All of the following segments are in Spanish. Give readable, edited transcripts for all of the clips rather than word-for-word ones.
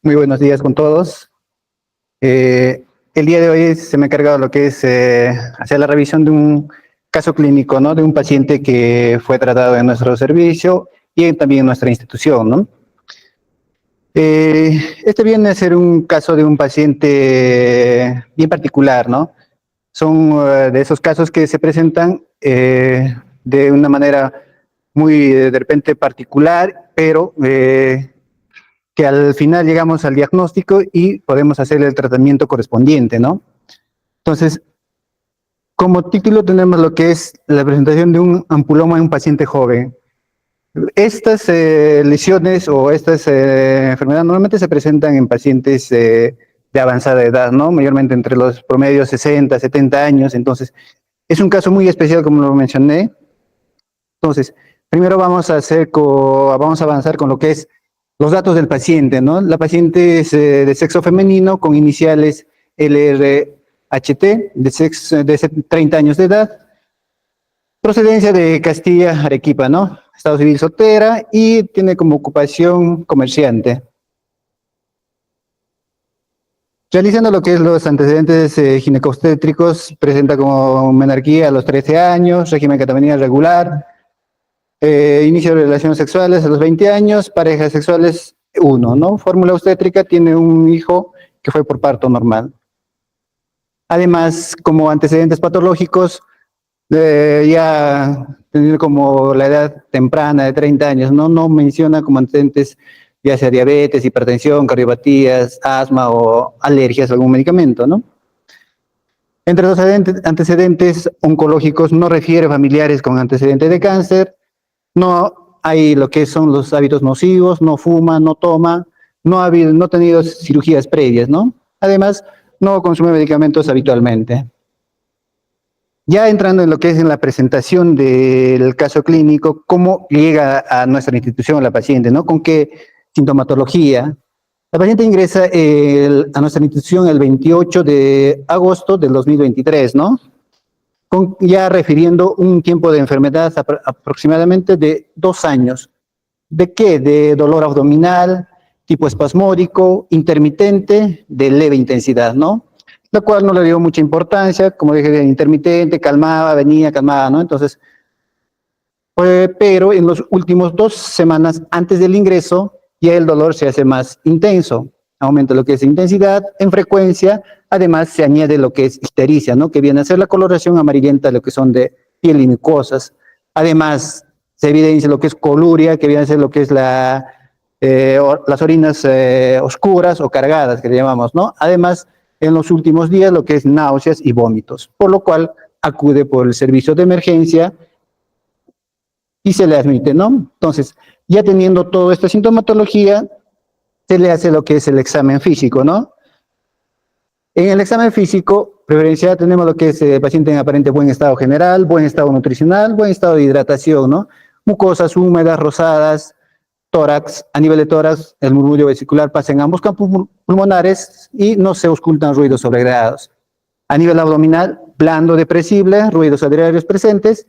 Muy buenos días con todos. El día de hoy se me ha encargado lo que es hacer la revisión de un caso clínico, ¿no? De un paciente que fue tratado en nuestro servicio y también en nuestra institución, ¿no? Este viene a ser un caso de un paciente bien particular, ¿no? Son de esos casos que se presentan de una manera muy de repente particular, pero que al final llegamos al diagnóstico y podemos hacer el tratamiento correspondiente, ¿no? Entonces, como título tenemos lo que es la presentación de un ampuloma en un paciente joven. Estas lesiones o estas enfermedades normalmente se presentan en pacientes de avanzada edad, ¿no? Mayormente entre los promedios 60, 70 años. Entonces, es un caso muy especial, como lo mencioné. Entonces, primero vamos a avanzar con lo que es los datos del paciente, ¿no? La paciente es de sexo femenino con iniciales LRHT, de 30 años de edad, procedencia de Castilla, Arequipa, ¿no? Estado civil soltera y tiene como ocupación comerciante. Realizando lo que es los antecedentes ginecobstétricos, presenta como menarquía a los 13 años, régimen catamenial regular, inicio de relaciones sexuales a los 20 años, parejas sexuales 1, ¿no? Fórmula obstétrica, tiene un hijo que fue por parto normal. Además, como antecedentes patológicos, ya tener como la edad temprana de 30 años, ¿no? No menciona como antecedentes ya sea diabetes, hipertensión, cardiopatías, asma o alergias a algún medicamento, ¿no? Entre los antecedentes oncológicos no refiere familiares con antecedentes de cáncer, no hay lo que son los hábitos nocivos, no fuma, no toma, no ha tenido cirugías previas, ¿no? Además, no consume medicamentos habitualmente. Ya entrando en lo que es en la presentación del caso clínico, cómo llega a nuestra institución la paciente, ¿no? Con qué sintomatología. La paciente ingresa a nuestra institución el 28 de agosto del 2023, ¿no? Ya refiriendo un tiempo de enfermedad aproximadamente de 2 años. ¿De qué? De dolor abdominal, tipo espasmódico, intermitente, de leve intensidad, ¿no? La cual no le dio mucha importancia, como dije, de intermitente, calmaba, venía, calmaba, ¿no? Entonces, pero en los últimos 2 semanas antes del ingreso, ya el dolor se hace más intenso, aumenta lo que es intensidad, en frecuencia, además se añade lo que es ictericia, ¿no? Que viene a ser la coloración amarillenta, lo que son de piel y mucosas. Además, se evidencia lo que es coluria, que viene a ser lo que es las orinas oscuras o cargadas, que le llamamos, ¿no? Además, en los últimos días, lo que es náuseas y vómitos, por lo cual acude por el servicio de emergencia y se le admite, ¿no? Entonces, ya teniendo toda esta sintomatología, se le hace lo que es el examen físico, ¿no? En el examen físico, preferencial tenemos lo que es el paciente en aparente buen estado general, buen estado nutricional, buen estado de hidratación, ¿no? Mucosas húmedas, rosadas, tórax, a nivel de tórax, el murmullo vesicular pasa en ambos campos pulmonares y no se auscultan ruidos sobregrados. A nivel abdominal, blando, depresible, ruidos adrenales presentes,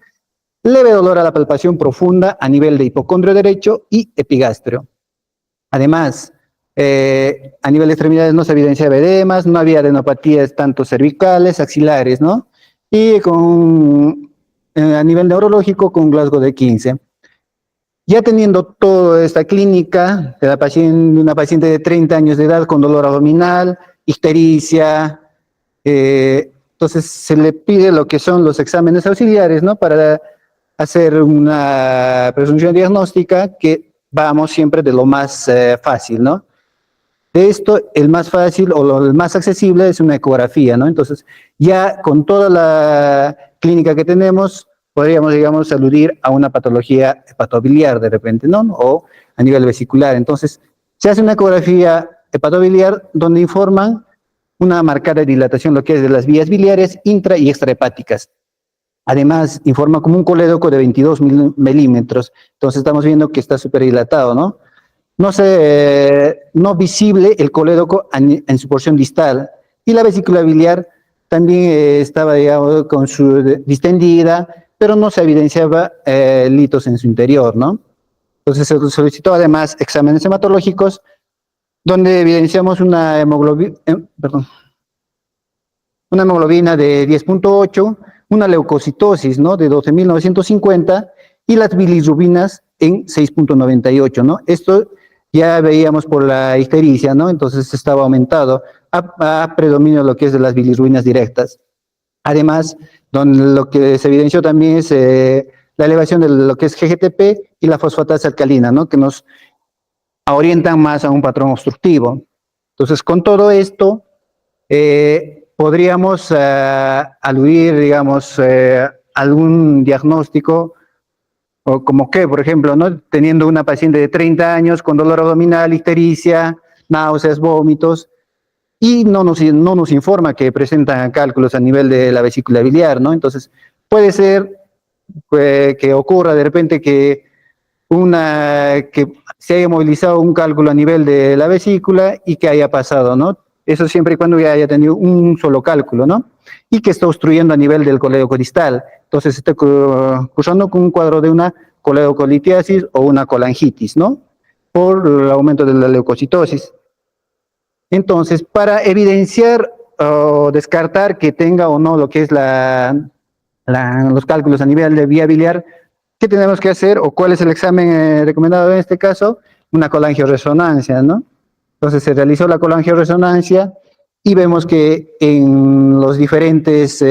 leve dolor a la palpación profunda a nivel de hipocondrio derecho y epigastrio. Además, a nivel de extremidades no se evidenciaba edemas, no había adenopatías tanto cervicales, axilares, ¿no? Y a nivel neurológico con Glasgow de 15. Ya teniendo toda esta clínica de una paciente de 30 años de edad con dolor abdominal, ictericia, entonces se le pide lo que son los exámenes auxiliares, ¿no? Para hacer una presunción diagnóstica que vamos siempre de lo más fácil, ¿no? De esto, el más fácil o el más accesible es una ecografía, ¿no? Entonces, ya con toda la clínica que tenemos, podríamos, digamos, aludir a una patología hepatobiliar de repente, ¿no? O a nivel vesicular. Entonces, se hace una ecografía hepatobiliar donde informan una marcada dilatación, lo que es de las vías biliares intra y extrahepáticas. Además, informa como un colédoco de 22 milímetros. Entonces, estamos viendo que está súper dilatado, ¿no? No visible el colédoco en su porción distal. Y la vesícula biliar también estaba, digamos, con su distendida, pero no se evidenciaba litos en su interior, ¿no? Entonces se solicitó además exámenes hematológicos donde evidenciamos una hemoglobina de 10.8, una leucocitosis, ¿no? De 12.950 y las bilirrubinas en 6.98, ¿no? Esto ya veíamos por la ictericia, ¿no? Entonces estaba aumentado a predominio de lo que es de las bilirrubinas directas. Además, lo que se evidenció también es la elevación de lo que es GGTP y la fosfatasa alcalina, ¿no? Que nos orientan más a un patrón obstructivo. Entonces, con todo esto, podríamos aludir, digamos, algún diagnóstico, o como que, por ejemplo, ¿no? Teniendo una paciente de 30 años con dolor abdominal, ictericia, náuseas, vómitos, y no nos informa que presentan cálculos a nivel de la vesícula biliar, ¿no? Entonces, puede ser que ocurra de repente que se haya movilizado un cálculo a nivel de la vesícula y que haya pasado, ¿no? Eso siempre y cuando ya haya tenido un solo cálculo, ¿no? Y que está obstruyendo a nivel del colédoco distal. Entonces, está cursando con un cuadro de una coledocolitiasis o una colangitis, ¿no? Por el aumento de la leucocitosis. Entonces, para evidenciar o descartar que tenga o no lo que es los cálculos a nivel de vía biliar, ¿qué tenemos que hacer o cuál es el examen recomendado en este caso? Una colangioresonancia, ¿no? Entonces se realizó la colangioresonancia y vemos que en los diferentes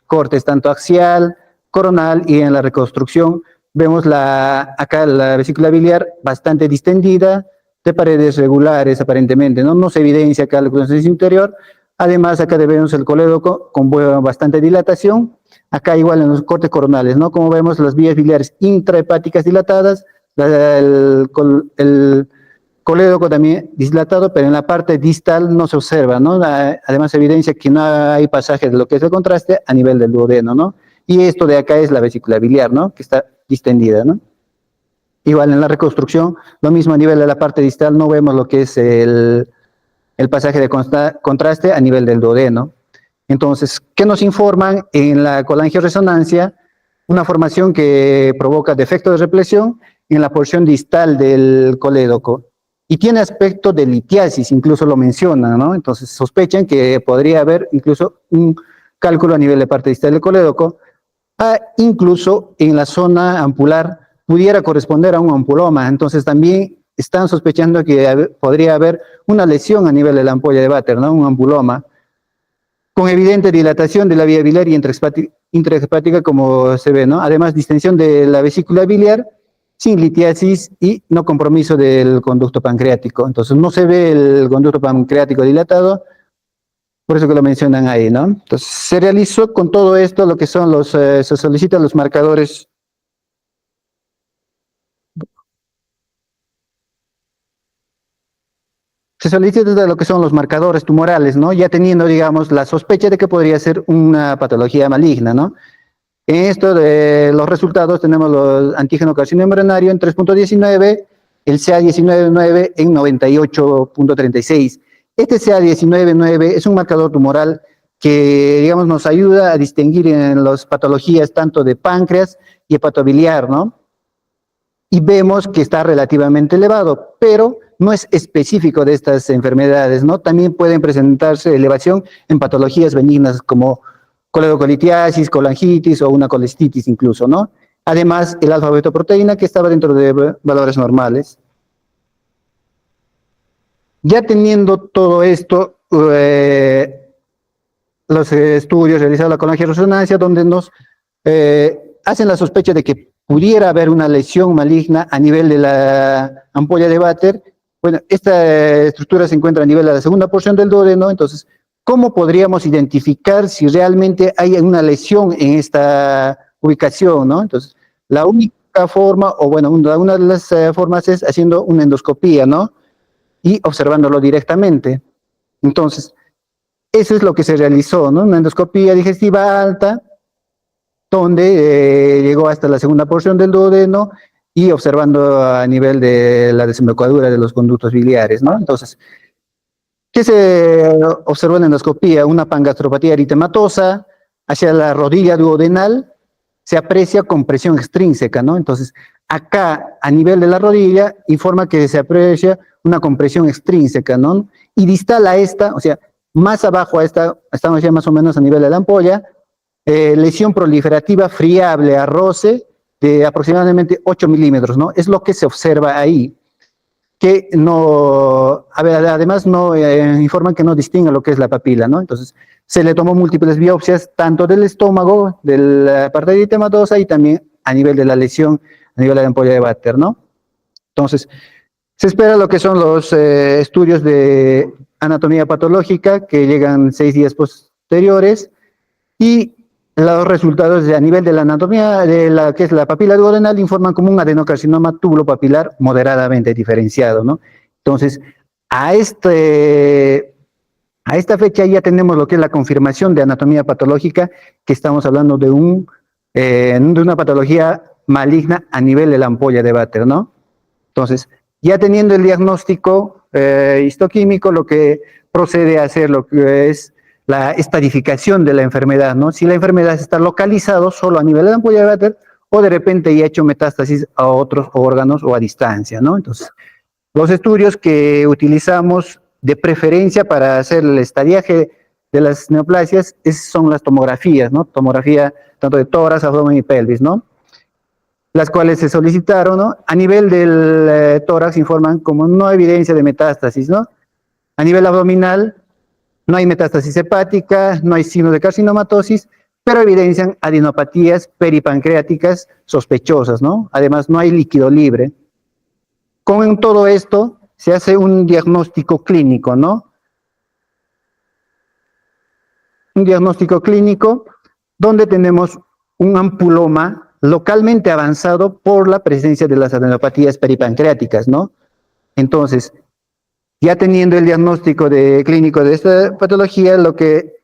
cortes, tanto axial, coronal y en la reconstrucción, vemos acá la vesícula biliar bastante distendida, de paredes regulares aparentemente, ¿no? No se evidencia acá la consistencia interior. Además, acá vemos el colédoco con bastante dilatación. Acá igual en los cortes coronales, ¿no? Como vemos las vías biliares intrahepáticas dilatadas, el colédoco también dilatado, pero en la parte distal no se observa, ¿no? Además evidencia que no hay pasaje de lo que es el contraste a nivel del duodeno, ¿no? Y esto de acá es la vesícula biliar, ¿no? Que está distendida, ¿no? Igual en la reconstrucción, lo mismo a nivel de la parte distal, no vemos lo que es el pasaje de contraste a nivel del duodeno. Entonces, ¿qué nos informan en la colangioresonancia? Una formación que provoca defecto de represión en la porción distal del colédoco y tiene aspecto de litiasis, incluso lo mencionan, ¿no? Entonces sospechan que podría haber incluso un cálculo a nivel de parte distal del colédoco, incluso en la zona ampular pudiera corresponder a un ampuloma. Entonces también están sospechando que podría haber una lesión a nivel de la ampolla de Vater, ¿no? Un ampuloma, con evidente dilatación de la vía biliar y intrahepática, como se ve, ¿no? Además, distensión de la vesícula biliar, sin litiasis y no compromiso del conducto pancreático. Entonces, no se ve el conducto pancreático dilatado, por eso que lo mencionan ahí, ¿no? Entonces, se realizó con todo esto lo que son se solicitan los marcadores. Se solicita lo que son los marcadores tumorales, ¿no? Ya teniendo, digamos, la sospecha de que podría ser una patología maligna, ¿no? En esto de los resultados tenemos los antígeno carcinoma embrionario en 3.19, el CA19.9 en 98.36. Este CA19.9 es un marcador tumoral que, digamos, nos ayuda a distinguir en las patologías tanto de páncreas y hepatobiliar, ¿no? Y vemos que está relativamente elevado, pero no es específico de estas enfermedades, ¿no? También pueden presentarse elevación en patologías benignas como coledocolitiasis, colangitis o una colestitis incluso, ¿no? Además, el alfa-betoproteína que estaba dentro de valores normales. Ya teniendo todo esto, los estudios realizados la colangioresonancia, donde nos hacen la sospecha de que pudiera haber una lesión maligna a nivel de la ampolla de Vater. Bueno, esta estructura se encuentra a nivel de la segunda porción del duodeno, entonces, ¿cómo podríamos identificar si realmente hay una lesión en esta ubicación, ¿no? Entonces, la única forma, o bueno, una de las formas es haciendo una endoscopía, ¿no? Y observándolo directamente. Entonces, eso es lo que se realizó, ¿no? Una endoscopía digestiva alta, donde llegó hasta la segunda porción del duodeno y observando a nivel de la desembocadura de los conductos biliares, ¿no? Entonces, ¿qué se observó en la endoscopía? Una pangastropatía eritematosa hacia la rodilla duodenal, se aprecia compresión extrínseca, ¿no? Entonces, Acá, a nivel de la rodilla, informa que se aprecia una compresión extrínseca, ¿no? Y distal a esta, o sea, más abajo a esta, estamos ya más o menos a nivel de la ampolla, lesión proliferativa friable a roce de aproximadamente 8 milímetros, ¿no? Es lo que se observa ahí, que no, a ver, además no informan que no distingue lo que es la papila, ¿no? Entonces, se le tomó múltiples biopsias, tanto del estómago, de la parte eritematosa y también a nivel de la lesión, a nivel de la ampolla de Batter, ¿no? Entonces, se espera lo que son los estudios de anatomía patológica que llegan 6 días posteriores y los resultados a nivel de la anatomía de la que es la papila duodenal informan como un adenocarcinoma tubulopapilar moderadamente diferenciado, ¿no? Entonces, a esta fecha ya tenemos lo que es la confirmación de anatomía patológica, que estamos hablando de una patología maligna a nivel de la ampolla de Batter, ¿no? Entonces, ya teniendo el diagnóstico histoquímico, lo que procede a hacer lo que es la estadificación de la enfermedad, ¿no? Si la enfermedad está localizada solo a nivel de la ampolla de Batter o de repente ya ha hecho metástasis a otros órganos o a distancia, ¿no? Entonces, los estudios que utilizamos de preferencia para hacer el estadiaje de las neoplasias son las tomografías, ¿no? Tomografía tanto de tórax, abdomen y pelvis, ¿no? Las cuales se solicitaron, ¿no? A nivel del tórax informan como no evidencia de metástasis, ¿no? A nivel abdominal no hay metástasis hepática, no hay signos de carcinomatosis, pero evidencian adenopatías peripancreáticas sospechosas, ¿no? Además, no hay líquido libre. Con todo esto, se hace un diagnóstico clínico, ¿no? Un diagnóstico clínico donde tenemos un ampuloma localmente avanzado por la presencia de las adenopatías peripancreáticas, ¿no? Entonces, ya teniendo el diagnóstico clínico de esta patología, lo que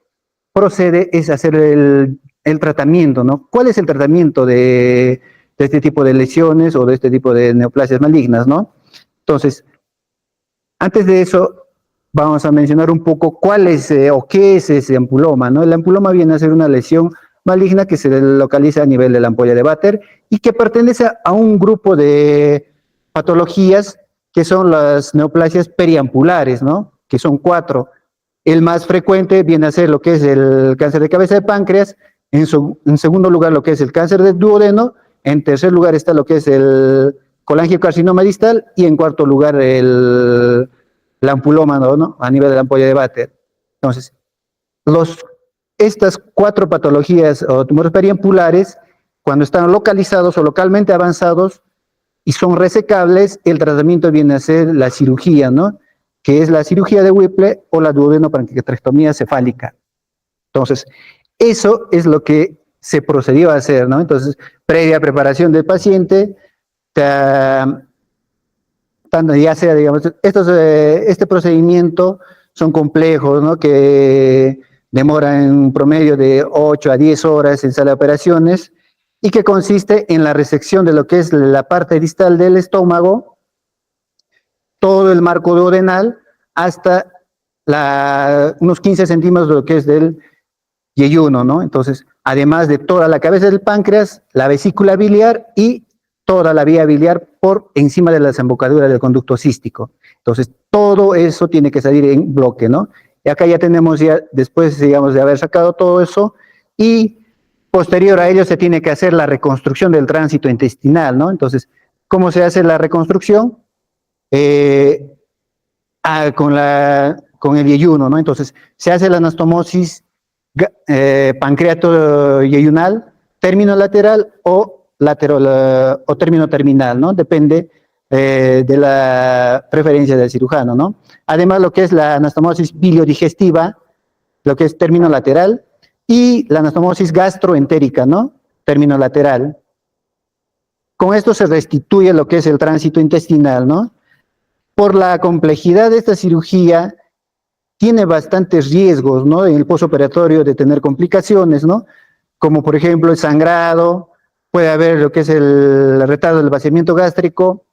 procede es hacer el tratamiento, ¿no? ¿Cuál es el tratamiento de este tipo de lesiones o de este tipo de neoplasias malignas, ¿no? Entonces, antes de eso, vamos a mencionar un poco cuál es o qué es ese ampuloma, ¿no? El ampuloma viene a ser una lesión maligna que se localiza a nivel de la ampolla de Batter y que pertenece a un grupo de patologías que son las neoplasias periampulares, ¿no? Que son 4. El más frecuente viene a ser lo que es el cáncer de cabeza de páncreas, en segundo lugar lo que es el cáncer de duodeno, en tercer lugar está lo que es el colangiocarcinoma distal y en cuarto lugar el ampuloma, ¿no? A nivel de la ampolla de Batter. Entonces, estas 4 patologías o tumores periampulares, cuando están localizados o localmente avanzados y son resecables, el tratamiento viene a ser la cirugía, ¿no? Que es la cirugía de Whipple o la duodenopancreatectomía cefálica. Entonces, eso es lo que se procedió a hacer, ¿no? Entonces, previa preparación del paciente, ya sea, digamos, este procedimiento son complejos, ¿no? Que demoran en un promedio de 8 a 10 horas en sala de operaciones y que consiste en la resección de lo que es la parte distal del estómago, todo el marco duodenal, hasta unos 15 centímetros de lo que es del yeyuno, ¿no? Entonces, además de toda la cabeza del páncreas, la vesícula biliar y toda la vía biliar por encima de la desembocadura del conducto cístico. Entonces, todo eso tiene que salir en bloque, ¿no? Y acá ya tenemos, después, digamos, de haber sacado todo eso, y posterior a ello se tiene que hacer la reconstrucción del tránsito intestinal, ¿no? Entonces, ¿cómo se hace la reconstrucción? Con el yeyuno, ¿no? Entonces, se hace la anastomosis pancreato-yeyunal, término lateral o término terminal, ¿no? Depende de la preferencia del cirujano, ¿no? Además, lo que es la anastomosis biliodigestiva, lo que es término lateral, y la anastomosis gastroentérica, ¿no? Término lateral. Con esto se restituye lo que es el tránsito intestinal, ¿no? Por la complejidad de esta cirugía, tiene bastantes riesgos, ¿no? En el postoperatorio de tener complicaciones, ¿no? Como por ejemplo el sangrado, puede haber lo que es el retardo del vaciamiento gástrico,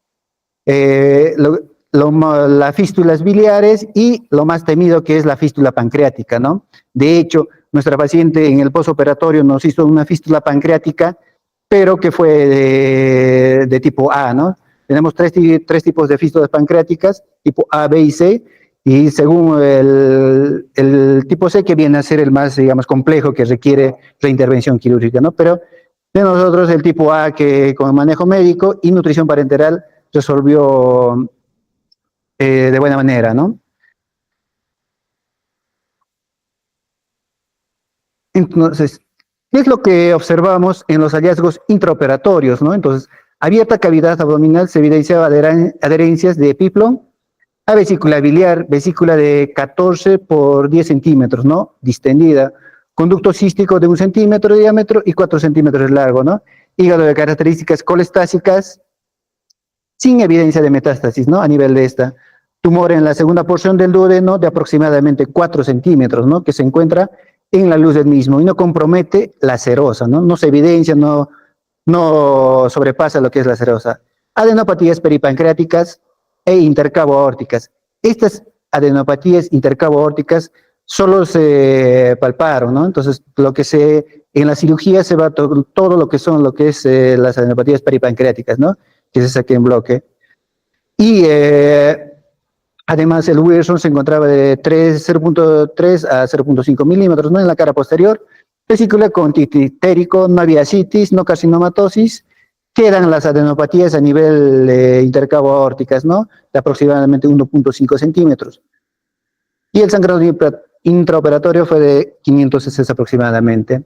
las fístulas biliares y lo más temido que es la fístula pancreática, ¿no? De hecho, nuestra paciente en el postoperatorio nos hizo una fístula pancreática pero que fue de tipo A, ¿no? Tenemos tres tipos de fístulas pancreáticas, tipo A, B y C, y según el tipo C, que viene a ser el más, digamos, complejo, que requiere reintervención quirúrgica, ¿no? Pero de nosotros el tipo A, que con manejo médico y nutrición parenteral resolvió de buena manera, ¿no? Entonces, ¿qué es lo que observamos en los hallazgos intraoperatorios, ¿no? Entonces, abierta cavidad abdominal se evidenciaba adherencias de Piplon a vesícula biliar, vesícula de 14 por 10 centímetros, ¿no? Distendida. Conducto cístico de 1 centímetro de diámetro y 4 centímetros de largo, ¿no? Hígado de características colestásicas, sin evidencia de metástasis, ¿no? A nivel de esta. Tumor en la segunda porción del duodeno de aproximadamente 4 centímetros, ¿no? Que se encuentra en la luz del mismo y no compromete la serosa, ¿no? No se evidencia, no sobrepasa lo que es la serosa. Adenopatías peripancreáticas e intercabo aórticas. Estas adenopatías intercabo aórticas solo se palparon, ¿no? Entonces, en la cirugía se va todo lo que son, lo que es las adenopatías peripancreáticas, ¿no? Que se saque en bloque. Y además el Wilson se encontraba de 0.3 a 0.5 milímetros, ¿no? En la cara posterior. Vesícula con titítérico, no había citis, no carcinomatosis. Quedan las adenopatías a nivel intercabo aórticas, ¿no? De aproximadamente 1.5 centímetros. Y el sangrado intraoperatorio fue de 500 cc aproximadamente.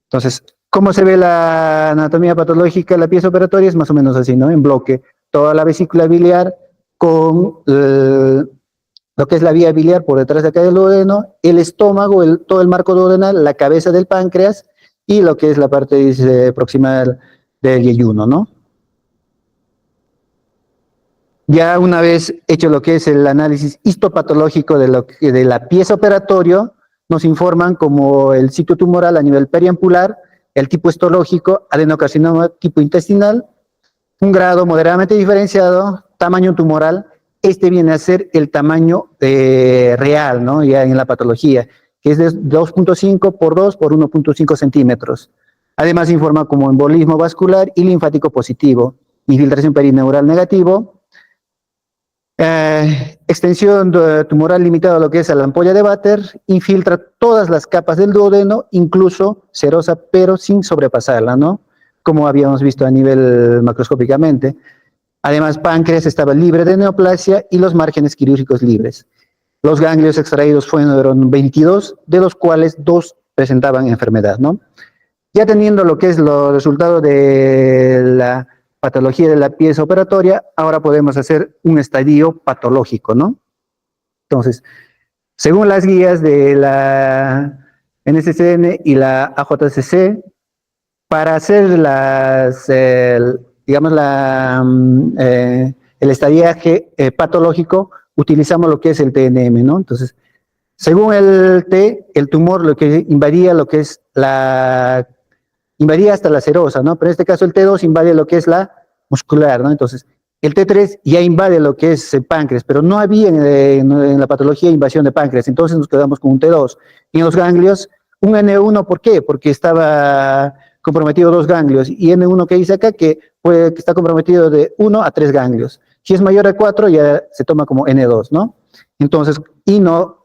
Entonces, ¿cómo se ve la anatomía patológica de la pieza operatoria? Es más o menos así, ¿no? En bloque, toda la vesícula biliar con lo que es la vía biliar por detrás de acá del duodeno, el estómago, todo el marco duodenal, la cabeza del páncreas y lo que es la parte proximal del yeyuno, ¿no? Ya una vez hecho lo que es el análisis histopatológico de la pieza operatoria, nos informan como el sitio tumoral a nivel periampular, el tipo histológico, adenocarcinoma tipo intestinal, un grado moderadamente diferenciado, tamaño tumoral. Este viene a ser el tamaño real, ¿no? Ya en la patología, que es de 2.5 por 2 por 1.5 centímetros. Además informa como embolismo vascular y linfático positivo, infiltración perineural negativo, extensión tumoral limitada a lo que es a la ampolla de Vater, infiltra todas las capas del duodeno, incluso serosa, pero sin sobrepasarla, ¿no? Como habíamos visto a nivel macroscópicamente. Además, páncreas estaba libre de neoplasia y los márgenes quirúrgicos libres. Los ganglios extraídos fueron 22, de los cuales 2 presentaban enfermedad, ¿no? Ya teniendo lo que es los resultados de la patología de la pieza operatoria, ahora podemos hacer un estadio patológico, ¿no? Entonces, según las guías de la NCCN y la AJCC, para hacer digamos, el estadiaje patológico, utilizamos lo que es el TNM, ¿no? Entonces, según el tumor lo que invadía lo que es invadía hasta la serosa, ¿no? Pero en este caso el T2 invade lo que es la muscular, ¿no? Entonces, el T3 ya invade lo que es el páncreas, pero no había en la patología invasión de páncreas, entonces nos quedamos con un T2. Y en los ganglios, un N1, ¿por qué? Porque estaba comprometido 2 ganglios, y N1 que dice acá que está comprometido de 1 a 3 ganglios. Si es mayor a 4, ya se toma como N2, ¿no? Entonces,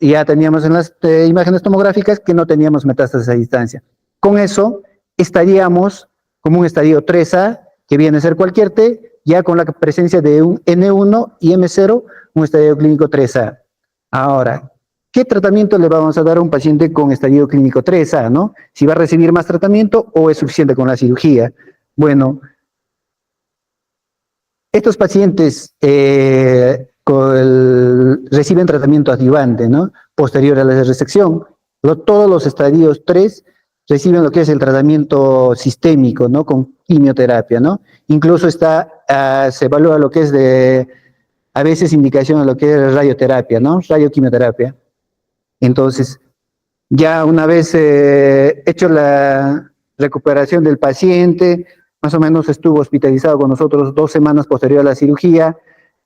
ya teníamos en las imágenes tomográficas que no teníamos metástasis a distancia. Con eso, estaríamos como un estadio 3A, que viene a ser cualquier T, ya con la presencia de un N1 y M0, un estadio clínico 3A. Ahora, ¿qué tratamiento le vamos a dar a un paciente con estadio clínico 3A, no? Si va a recibir más tratamiento o es suficiente con la cirugía. Bueno, estos pacientes reciben tratamiento adyuvante, ¿no? Posterior a la resección. Todos los estadios 3 reciben lo que es el tratamiento sistémico, ¿no? Con quimioterapia, ¿no? Incluso se evalúa lo que es a veces indicación a lo que es radioterapia, ¿no? Radioquimioterapia. Entonces, ya una vez hecho la recuperación del paciente, más o menos estuvo hospitalizado con nosotros 2 semanas posterior a la cirugía,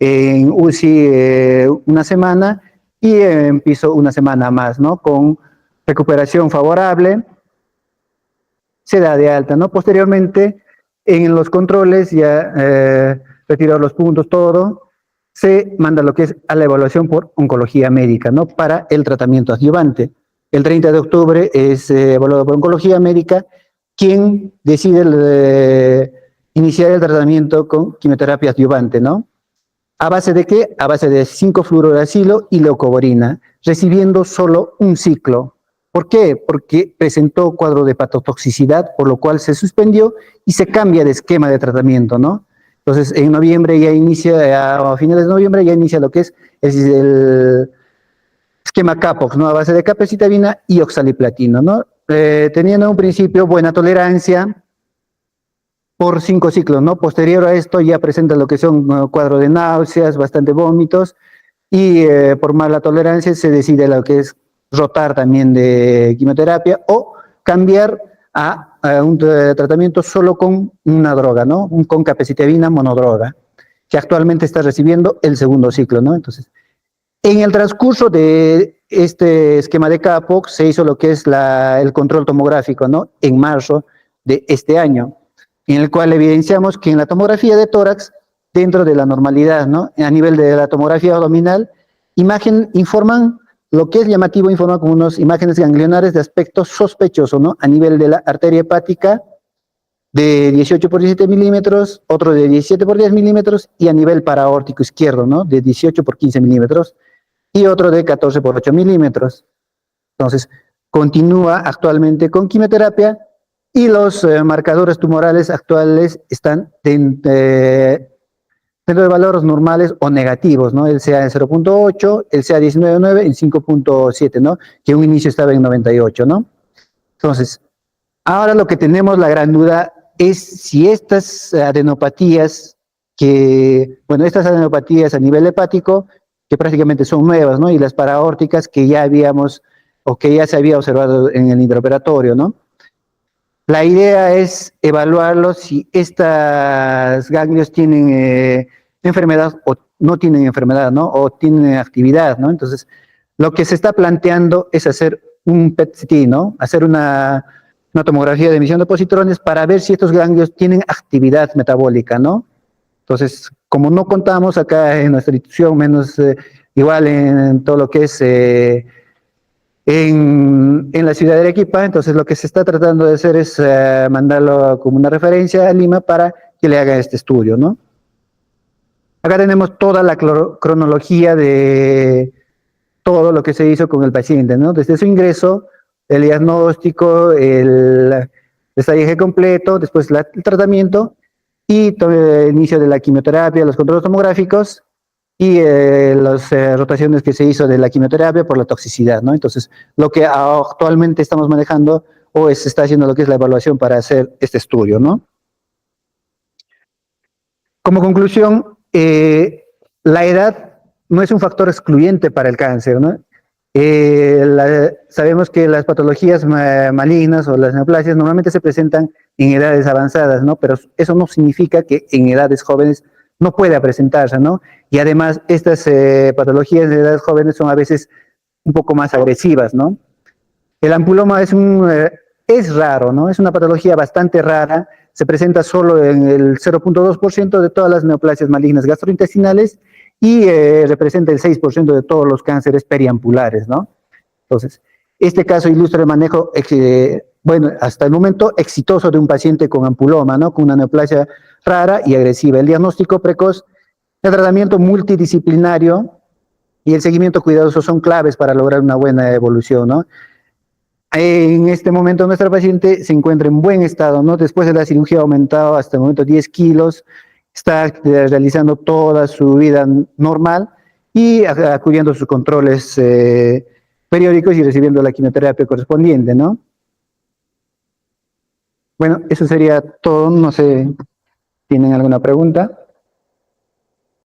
en UCI 1 semana y en piso 1 semana más, ¿no? Con recuperación favorable, se da de alta, ¿no? Posteriormente En los controles, ya retirar los puntos, todo, se manda lo que es a la evaluación por oncología médica, ¿no? Para el tratamiento adyuvante. El 30 de octubre es evaluado por oncología médica, quien decide iniciar el tratamiento con quimioterapia adyuvante, ¿no? ¿A base de qué? A base de 5-fluorouracilo y leucovorina, recibiendo solo un ciclo. ¿Por qué? Porque presentó cuadro de hepatotoxicidad, por lo cual se suspendió y se cambia de esquema de tratamiento, ¿no? Entonces, en noviembre ya inicia, a finales de noviembre ya inicia lo que es el esquema CAPOX, ¿no? A base de capecitabina y oxaliplatino, ¿no? Teniendo en un principio buena tolerancia por 5 ciclos, ¿no? Posterior a esto ya presenta lo que son cuadros de náuseas, bastante vómitos, y por mala tolerancia se decide lo que es rotar también de quimioterapia o cambiar a un tratamiento solo con una droga, ¿no? Con capecitabina monodroga, que actualmente está recibiendo el segundo ciclo, ¿no? Entonces, en el transcurso de este esquema de CAPOX se hizo lo que es el control tomográfico, ¿no? En marzo de este año, en el cual evidenciamos que en la tomografía de tórax, dentro de la normalidad, ¿no? A nivel de la tomografía abdominal, informan lo que es llamativo, informa como unas imágenes ganglionares de aspecto sospechoso, ¿no? A nivel de la arteria hepática de 18 por 17 milímetros, otro de 17 por 10 milímetros, y a nivel paraórtico izquierdo, ¿no? De 18 por 15 milímetros, y otro de 14 por 8 milímetros. Entonces, continúa actualmente con quimioterapia y los marcadores tumorales actuales están dentro de valores normales o negativos, ¿no? El CA en 0.8, el CA 19.9 en 5.7, ¿no? Que un inicio estaba en 98, ¿no? Entonces, ahora lo que tenemos la gran duda es si estas adenopatías estas adenopatías a nivel hepático, que prácticamente son nuevas, ¿no? Y las paraórticas que ya habíamos, o que ya se había observado en el intraoperatorio, ¿no? La idea es evaluarlos si estas ganglios tienen enfermedad o no tienen enfermedad, ¿no? O tienen actividad, ¿no? Entonces, lo que se está planteando es hacer un PET-CT, ¿no? Hacer una tomografía de emisión de positrones para ver si estos ganglios tienen actividad metabólica, ¿no? Entonces, como no contamos acá en nuestra institución, menos igual en todo lo que es en la ciudad de Arequipa, entonces lo que se está tratando de hacer es mandarlo como una referencia a Lima para que le haga este estudio, ¿no? Acá tenemos toda la cronología de todo lo que se hizo con el paciente, ¿no? Desde su ingreso, el diagnóstico, el estallaje completo, después el tratamiento y todo el inicio de la quimioterapia, los controles tomográficos y las rotaciones que se hizo de la quimioterapia por la toxicidad, ¿no? Entonces, lo que actualmente estamos manejando o se está haciendo lo que es la evaluación para hacer este estudio, ¿no? Como conclusión, la edad no es un factor excluyente para el cáncer, ¿no? Sabemos que las patologías malignas o las neoplasias normalmente se presentan en edades avanzadas, ¿no? Pero eso no significa que en edades jóvenes no pueda presentarse, ¿no? Y además estas patologías de edades jóvenes son a veces un poco más agresivas, ¿no? El ampuloma es raro, ¿no? Es una patología bastante rara, se presenta solo en el 0.2% de todas las neoplasias malignas gastrointestinales y representa el 6% de todos los cánceres periampulares, ¿no? Entonces, este caso ilustra el manejo, hasta el momento exitoso de un paciente con ampuloma, ¿no? Con una neoplasia rara y agresiva. El diagnóstico precoz, el tratamiento multidisciplinario y el seguimiento cuidadoso son claves para lograr una buena evolución, ¿no? En este momento nuestra paciente se encuentra en buen estado, ¿no? Después de la cirugía ha aumentado hasta el momento 10 kilos, está realizando toda su vida normal y acudiendo a sus controles periódicos y recibiendo la quimioterapia correspondiente, ¿no? Bueno, eso sería todo, no sé, ¿tienen alguna pregunta?